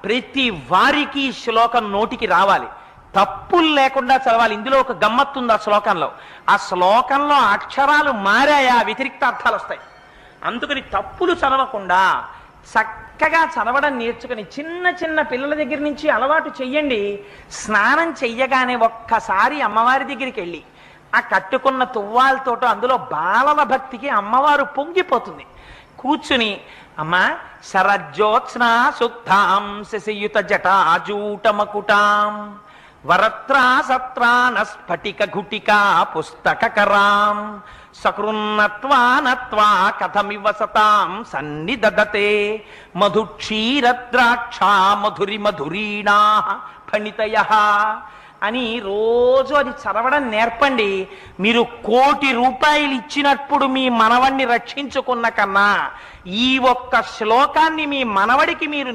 ప్రతి వారికి ఈ శ్లోకం నోటికి రావాలి, తప్పులు లేకుండా చదవాలి. ఇందులో ఒక గమ్మత్తు ఉంది ఆ శ్లోకంలో అక్షరాలు మారాయా వ్యతిరిక్త అర్థాలు వస్తాయి. అందుకని తప్పులు చదవకుండా చక్కగా చదవడం నేర్చుకుని చిన్న చిన్న పిల్లల దగ్గర నుంచి అలవాటు చెయ్యండి. స్నానం చెయ్యగానే ఒక్కసారి అమ్మవారి దగ్గరికి వెళ్ళి ఆ కట్టుకున్న తువ్వాలతోటో అందులో బాలల భక్తికి అమ్మవారు పొంగిపోతుంది. కూర్చుని అమ్మా శరజ్యోత్స్నా శుద్ధాం శశియుత జటాజూటమకుటాం వరత్రా సత్రాన స్ఫటిక ఘుటికా పుస్తకరాం సకృన్నత్వా నత్వా కథమివ సతాం సన్నిదదతే మధుక్షీరద్రాక్షా మధురి మధురీణా ఫణితయః అని రోజు అది చదవడం నేర్పండి. మీరు 1,000,000 రూపాయలు ఇచ్చినప్పుడు మీ మనవణ్ణి రక్షించుకున్న కన్నా ఈ ఒక్క శ్లోకాన్ని మీ మనవడికి మీరు